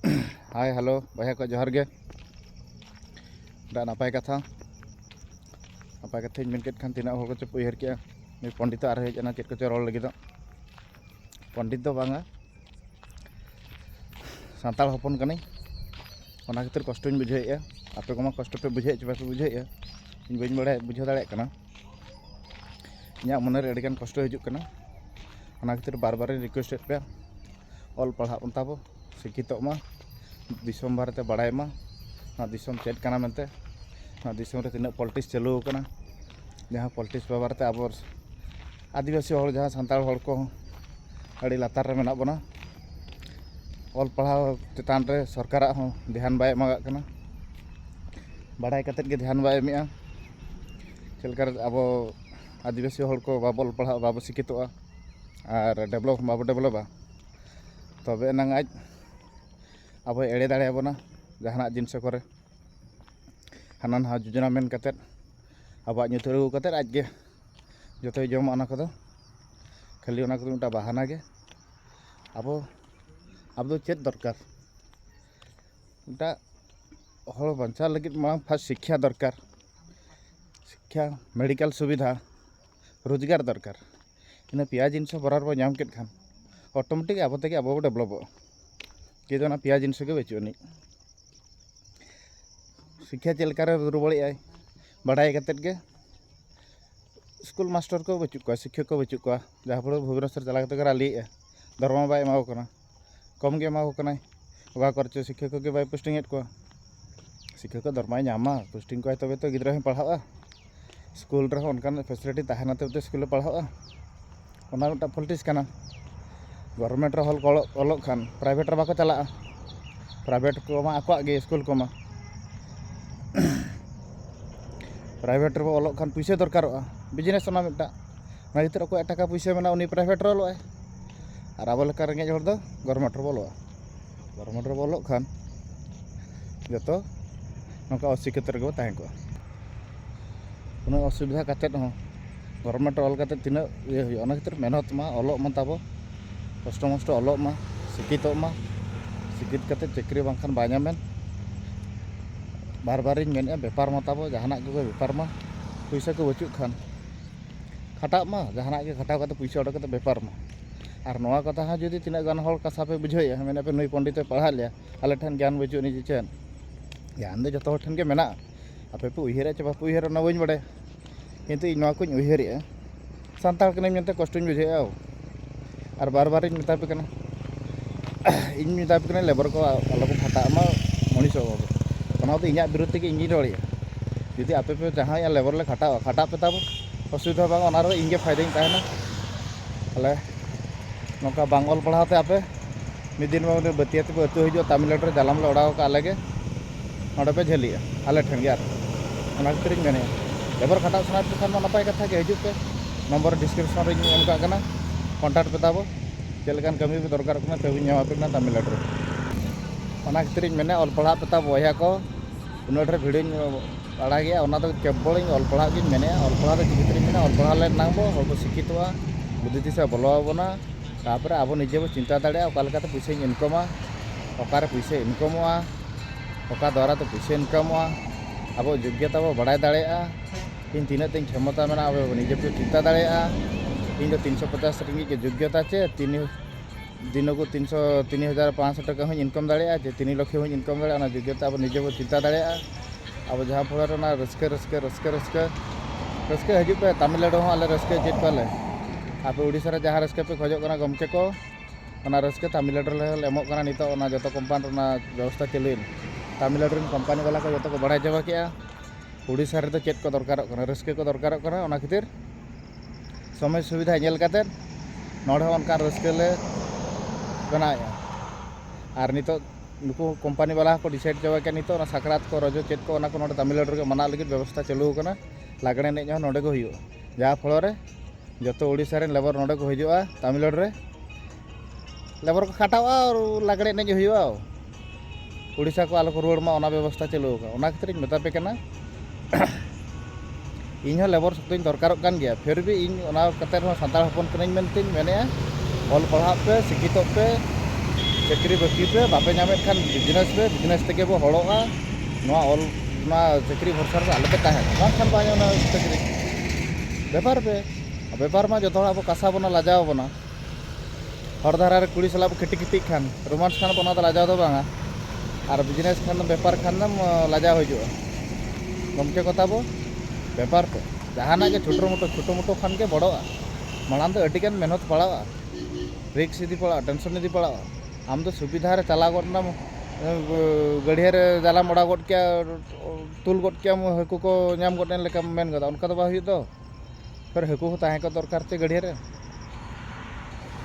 hi hello बया को जोहार गे नापाय कथा मेनकेट खान तीना हर को उयहर के पंडित और हजना चेक को रड़ लगे पंडित दो बांगा सानताल हपन कनी ओना खातिर कष्ट बुझे आपे को कष्ट पे बुझे चे बापे बुझे इन बी बड़ा बुझे दाड़ा इन मन अड़ीगान कष्ट हजूकना खातिर बार बार रिक्वेस्ट पे ऑल पढ़ा ताबो शिक्षित दिसम बारे बाड़ायमा दिसम चेक करना मेनते दिसम रे तीना पॉलिटिक्स चालू करना जहाँ पॉलिटिक्स बारे अब आदिवासी हर जहाँ सानताल हर को अड़ी लातार रे मेना बना ऑल पढ़ाव चेतान रे सरकार हो ध्यान बाय एमागा कना बाड़ाय कतेत के ध्यान बाय एमेआ चलकर अब आदिवासी हर को बाबो ऑल पढ़ा बाबो शिक्षितोआ और डेवलप बाबो डेवलपा तबे नांग आज अब एड़े दाड़े बना जहां जिनस को हाना नहा योजना मेन कतेत अब नुतुर कतेत आज के जो जमा ओना को खाली ओना को मिटा बहाना के अब चेत दरकार मिटा हर बांचा लगे मांग फास्ट शिक्षा दरकार शिक्षा मेडिकल सुविधा रोजगार दरकार इन पेया जिनस बराबर बो नाम केद खान ऑटोमेटिक अब तक अब डेवलप कि पेया जिनस के बचुनी शिक्षा चलकार दुर्बल बाड़ाय कतेत के स्कूल मास्टर को बचु को शिक्षक को बचु को जहाँ फल भुवनेश्वर चला राली दरमा बाय एमावना कम के एमावना वह कर शिक्षक के बाय पोस्टिंग को शिक्षक दरमा नामा पोस्टिंग को तब तो गिद्रा पढ़ा स्कूल रे उनकान फैसिलिटी तहना तब स्कूल पढ़ा गोटा पॉलिटिक्स करना गवर्नमेंट हल को ऑलोग खान प्राइवेट रे बाको चला प्राइवेट को आको गे स्कूल को प्राइवेट रे ऑलोग खान पैसा दरकार बिजनेस मिटा भीतर अको टाका पैसा मेना उनी प्राइवेट रे ऑलोग और अब लेका रेंगे हर दो गवर्नमेंट रे गवर्नमेंट रे ऑलोग खान जो नौका अशिक्षित रे तहन को उन्ना असुविधा कतेत हो गवर्नमेंट ऑल कते तीना ये ओना खातिर मेहनत मा ऑलोग मा ताबो कष्ट मस्ट ऑलोग मा शिक्षित कते चाकरी बांखान बायामेन बार बार मेने बेपार मा ताबो जहाना के बेपार मा पैसा को बचुक खान खटा मा जहाना के खटाव कते पैसा ओडक कते बेपार मा और नोआ कथा हाँ जुदी तीना गान हर कसा पे बुझे मेने पे नई पंडित पढ़ा लिया आले ठन ज्ञान बचुक नि चेन ज्ञान दो जतो ठन के मेना आपे पे उयहर चे बापे उयहर ना बइन बड़े किंतु इन को उयहर सानताल कने मेनते कष्ट बुझे और बार बार मेता पे इन मेता पे लेबर को आलो को खटा मा मनीष बाबू तो इन विरोध तक इन रड़िया जुदी आपे पे जहाँ लेबर ले खटा पे तब असुविधा बांग इन फायदा तहना अले नौका बांग ऑल पढ़ाते आपे मिद दिन बतियाते पे अतु हजू तमिलनाडु जालाम ले उड़ाव का अलगे नोड़े पे झेलिया आले ठेन गे खातिर मेने लेबर खटा सना पे खान नपाय कथा के हजू पे नम्बर डिस्क्रिप्शन रे एम का कॉन्टैक्ट पे ताबो चलकान कमी पे दरकार तब नामापे तमिलनाडु खातिर मेने ऑल पढ़ा पे ताब बया को उन्नटे भिडियो आड़ा गया केवल ऑल पढ़ा गिन मेने ऑल पढ़ा चिकित मेना ऑल पढ़ा ले नांगबो हर को शिक्षित बुद्धि दिशा बोलोबना तापर अब निजे बो चिंता दाड़ा ओकालकाते पैसा इनकमा ओकारे पैसा इनकमोआ ओका द्वारा तो पैसा इनकमोआ अब योग्यता बो बाड़ाय दाड़ा इन तीना तीन क्षमता मेना अब निजे पे चिंता दाड़ा इन 350 रिंगी के योग्यता चे दिन को 3,500 टका हूँ इनकम दाड़ा चे 3 लाख हूँ इनकम दाड़ा योग्यता अब निजे चिंता दाड़ा अब जहाँ फल रस्के रस्के रस्के रस्के रस्के हजू पे तमिलनाडु आले रस्के चेक पाले आप उड़ीसा जहाँ रस्के पे खोजना गमके को रस्के तमिलनाडु एमोना नित जो कंपानी व्यवस्था चालू तमिलनाडु कंपानी वाला को जो को बढ़ाई चाबा के उड़ीसा रे चेक को दरकार रस्के को दरकार खातिर समय सुविधा नेल कतेत नोड़े उनका रस्के ले बनाया और नित नुकु कंपानी वाला को डिसाइड चाबा के नित साकरात को रजो चेक को तमिलनाडु के मना लगे व्यवस्था चालू लागड़े एने नोड़े को हुई जहाँ फल जो उड़ीसा रे लेबर नोड़े को हजूआ तमिलनाडु रे लेबर को खटावा और लागड़े एने हुआ उड़ीसा को आलो को रुआड़ मा व्यवस्था चालू खातिर मेता पे इन लेबर सत्य दरकार गया फिर भी इन सानताल हपन मेने ऑल पढ़ा पे शिक्षित पे चाकरी बाकी पे बापे नामे खान बिजनेस तेगे बो हड़ोगा नोआ ऑल ना चाकरी भरसा रे आले पे ताहे बांखान बाय ना चाकरी बेपार मा जतो अब कासा बना लाजाव बना हर धारा रे कुड़ी सला खिटी खिटी खान रोमांस खान बना लाजाव दो बांगा और बिजनेस खान बेपार खान लाजाव हजूआ गमके कथा बो बेपार पे जहाना के छोटो मोटो खान के बड़ोआ माड़ां तो अडिगान मेहनत पड़ावा रिक्स इदी पड़ा टेंशन इदी पड़ा आम तो सुविधा रे चला गडना गड़िया रे जाला मड़ा गड के तुल गड के हाकू को नाम गडने लेका मेन गदा उनका तो बा हुई दो फिर हाकू हो ताहे को दरकार चे गड़िया रे